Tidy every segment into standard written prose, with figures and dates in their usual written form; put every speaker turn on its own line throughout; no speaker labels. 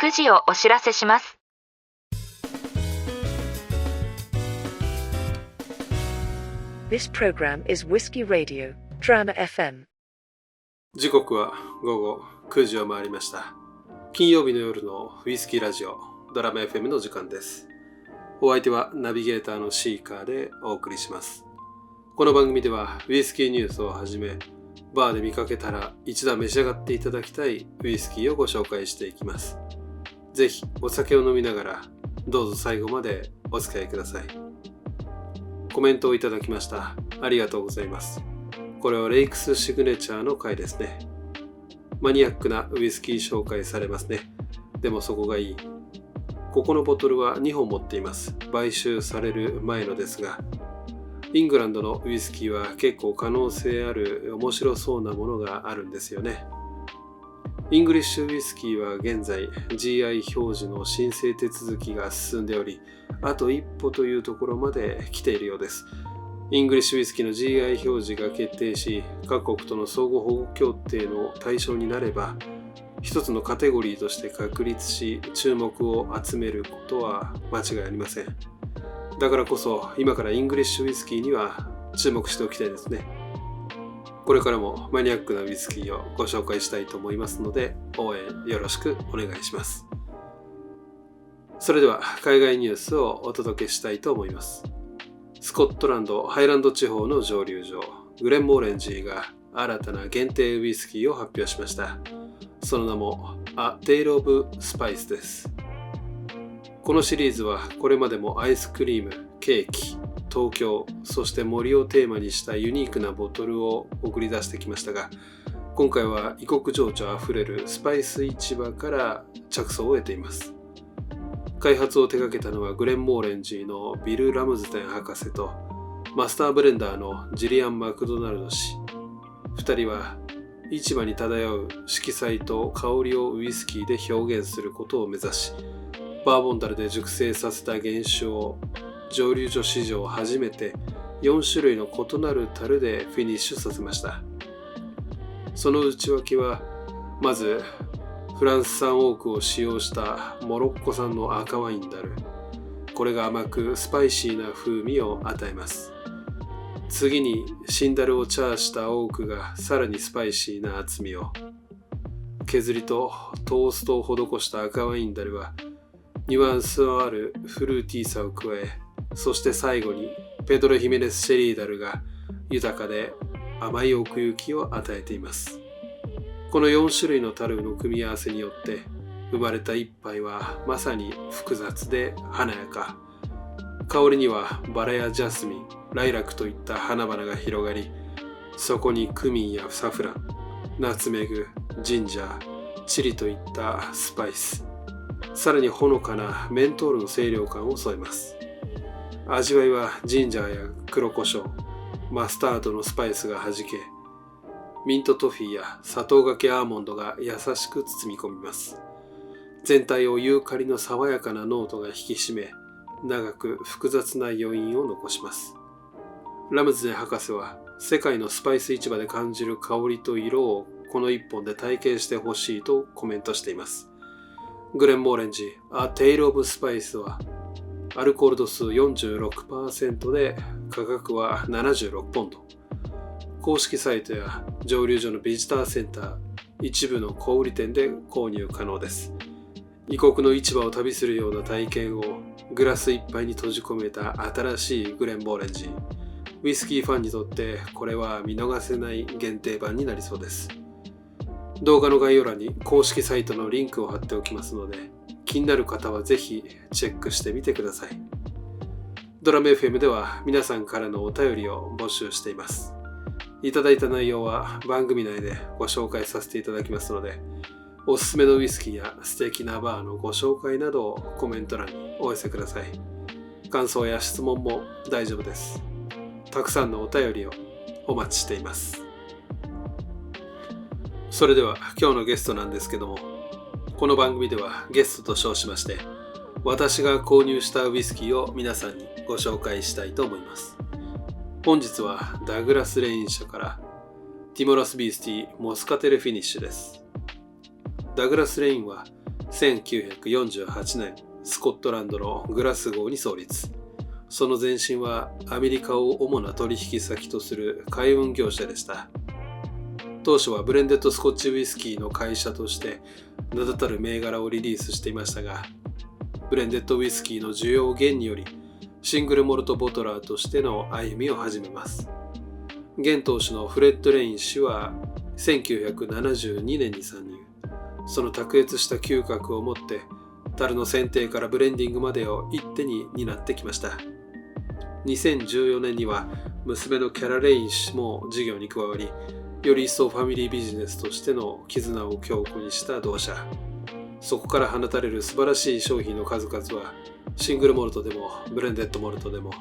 9時をお知らせします。
This program is Whiskey Radio, Drama FM.
時刻は午後9時を回りました。金曜日の夜のウイスキーラジオ、ドラマ FM の時間です。お相手はナビゲーターのシーカーでお送りします。この番組ではウイスキーニュースをはじめ、バーで見かけたら一度召し上がっていただきたいウイスキーをご紹介していきます。ぜひお酒を飲みながらどうぞ最後までお付き合いください。コメントをいただきました。ありがとうございます。これはレイクスシグネチャーの回ですね。マニアックなウイスキー紹介されますね。でもそこがいい。ここのボトルは2本持っています。買収される前のですが、イングランドのウイスキーは結構可能性ある面白そうなものがあるんですよね。イングリッシュウイスキーは現在 GI 表示の申請手続きが進んでおり、あと一歩というところまで来ているようです。イングリッシュウイスキーの GI 表示が決定し、各国との相互保護協定の対象になれば、一つのカテゴリーとして確立し、注目を集めることは間違いありません。だからこそ今からイングリッシュウイスキーには注目しておきたいですね。これからもマニアックなウイスキーをご紹介したいと思いますので、応援よろしくお願いします。それでは海外ニュースをお届けしたいと思います。スコットランドハイランド地方の蒸留所グレンモーレンジーが新たな限定ウイスキーを発表しました。その名も A Tale of Spice です。このシリーズはこれまでもアイスクリーム、ケーキ、東京、そして森をテーマにしたユニークなボトルを送り出してきましたが、今回は異国情緒あふれるスパイス市場から着想を得ています。開発を手掛けたのはグレンモーレンジーのビル・ラムズテン博士とマスターブレンダーのジリアン・マクドナルド氏。2人は市場に漂う色彩と香りをウイスキーで表現することを目指し、バーボン樽で熟成させた原酒を蒸留所史上初めて4種類の異なる樽でフィニッシュさせました。その内訳は、まずフランス産オークを使用したモロッコ産の赤ワイン樽。これが甘くスパイシーな風味を与えます。次に新樽をチャーしたオークがさらにスパイシーな厚みを。削りとトーストを施した赤ワイン樽はニュアンスのあるフルーティーさを加え、そして最後にペドロ・ヒメネス・シェリーダルが豊かで甘い奥行きを与えています。この4種類の樽の組み合わせによって生まれた一杯はまさに複雑で華やか。香りにはバラやジャスミン、ライラクといった花々が広がり、そこにクミンやサフラン、ナツメグ、ジンジャー、チリといったスパイス、さらにほのかなメントールの清涼感を添えます。味わいはジンジャーや黒胡椒、マスタードのスパイスが弾け、ミントトフィーや砂糖がけアーモンドが優しく包み込みます。全体をユーカリの爽やかなノートが引き締め、長く複雑な余韻を残します。ラムズネ博士は世界のスパイス市場で感じる香りと色をこの一本で体験してほしいとコメントしています。グレンモーレンジー A Tale of Spice はアルコール度数 46% で価格は76ポンド。公式サイトや蒸留所のビジターセンター、一部の小売店で購入可能です。異国の市場を旅するような体験をグラス一杯に閉じ込めた新しいグレンモーレンジー。ウイスキーファンにとってこれは見逃せない限定版になりそうです。動画の概要欄に公式サイトのリンクを貼っておきますので、気になる方はぜひチェックしてみてください。ドラム FM では皆さんからのお便りを募集しています。いただいた内容は番組内でご紹介させていただきますので、おすすめのウイスキーや素敵なバーのご紹介などをコメント欄にお寄せください。感想や質問も大丈夫です。たくさんのお便りをお待ちしています。それでは今日のゲストなんですけども、この番組ではゲストと称しまして、私が購入したウイスキーを皆さんにご紹介したいと思います。本日はダグラス・レイン社からティモラス・ビースティ・モスカテル・フィニッシュです。ダグラス・レインは1948年、スコットランドのグラスゴーに創立。その前身はアメリカを主な取引先とする海運業者でした。当初はブレンデッドスコッチウイスキーの会社として名だたる銘柄をリリースしていましたが、ブレンデッドウイスキーの需要減によりシングルモルトボトラーとしての歩みを始めます。現当主のフレッド・レイン氏は1972年に参入。その卓越した嗅覚をもって樽の選定からブレンディングまでを一手に担ってきました。2014年には娘のキャラ・レイン氏も事業に加わり、より一層ファミリービジネスとしての絆を強固にした同社。そこから放たれる素晴らしい商品の数々は、シングルモルトでもブレンデッドモルトでも、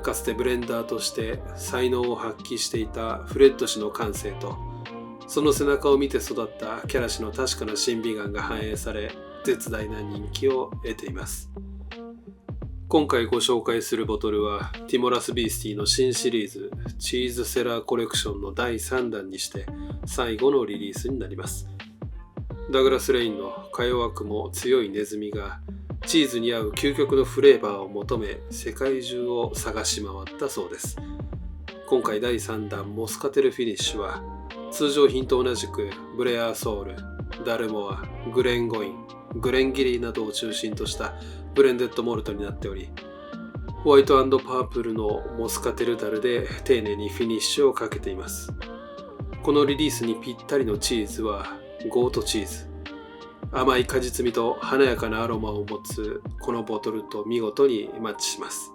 かつてブレンダーとして才能を発揮していたフレッド氏の感性と、その背中を見て育ったキャラ氏の確かな審美眼が反映され、絶大な人気を得ています。今回ご紹介するボトルはティモラス・ビースティの新シリーズチーズセラーコレクションの第3弾にして最後のリリースになります。ダグラス・レインのか弱くも強いネズミがチーズに合う究極のフレーバーを求め世界中を探し回ったそうです。今回第3弾モスカテルフィニッシュは通常品と同じくブレアーソール、ダルモア、グレンゴイン、グレンギリーなどを中心としたブレンデッドモルトになっており、ホワイト&パープルのモスカテルダルで丁寧にフィニッシュをかけています。このリリースにぴったりのチーズはゴートチーズ。甘い果実味と華やかなアロマを持つこのボトルと見事にマッチします。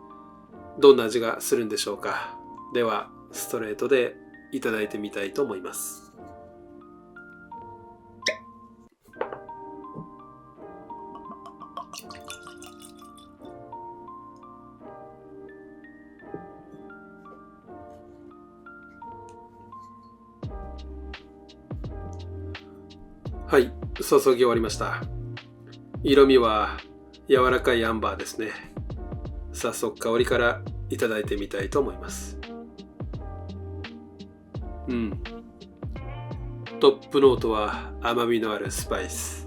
どんな味がするんでしょうか。ではストレートでいただいてみたいと思います。はい、注ぎ終わりました。色味は柔らかいアンバーですね。早速香りからいただいてみたいと思います。トップノートは甘みのあるスパイス。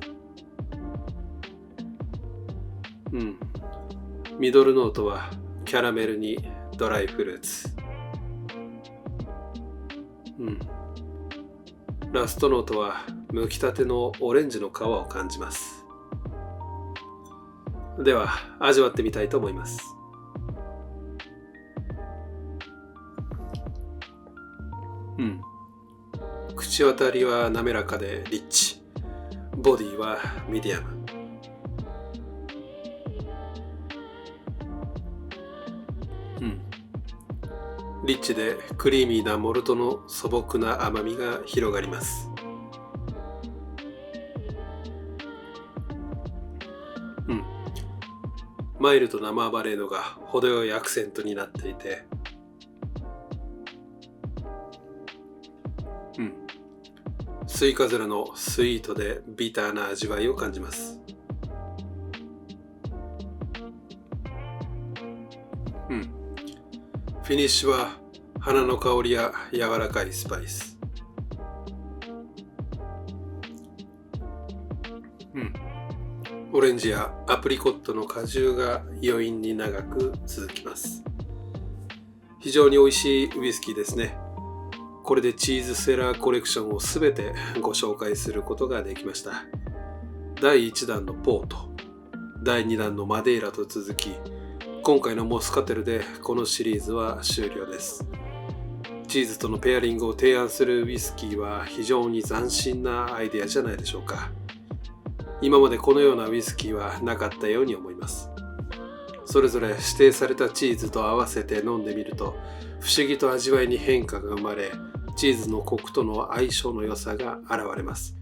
ミドルノートはキャラメルにドライフルーツ。ラストノートは剥きたてのオレンジの皮を感じます。では味わってみたいと思います。口当たりは滑らかでリッチ。ボディはミディアム。リッチでクリーミーなモルトの素朴な甘みが広がります。マイルドなマーバレードが程よいアクセントになっていて、スイカズラのスイートでビターな味わいを感じます。フィニッシュは花の香りや柔らかいスパイス。オレンジやアプリコットの果汁が余韻に長く続きます。非常に美味しいウイスキーですね。これでチーズセラーコレクションをすべてご紹介することができました。第1弾のポート、第2弾のマデイラと続き、今回のモスカテルでこのシリーズは終了です。チーズとのペアリングを提案するウイスキーは非常に斬新なアイデアじゃないでしょうか。今までこのようなウイスキーはなかったように思います。それぞれ指定されたチーズと合わせて飲んでみると、不思議と味わいに変化が生まれ、チーズのコクとの相性の良さが現れます。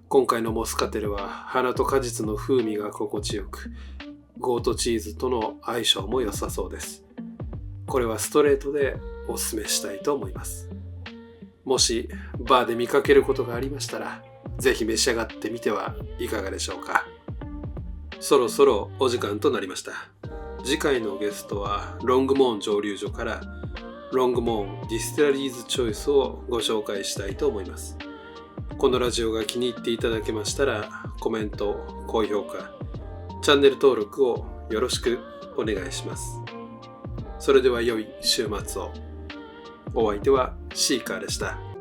今回のモスカテルは花と果実の風味が心地よく、ゴートチーズとの相性も良さそうです。これはストレートでおすすめしたいと思います。もしバーで見かけることがありましたら、ぜひ召し上がってみてはいかがでしょうか。そろそろお時間となりました。次回のゲストはロングモーン蒸留所からロングモーンディスティラリーズチョイスをご紹介したいと思います。このラジオが気に入っていただけましたら、コメント、高評価、チャンネル登録をよろしくお願いします。それでは良い週末を。お相手はシーカーでした。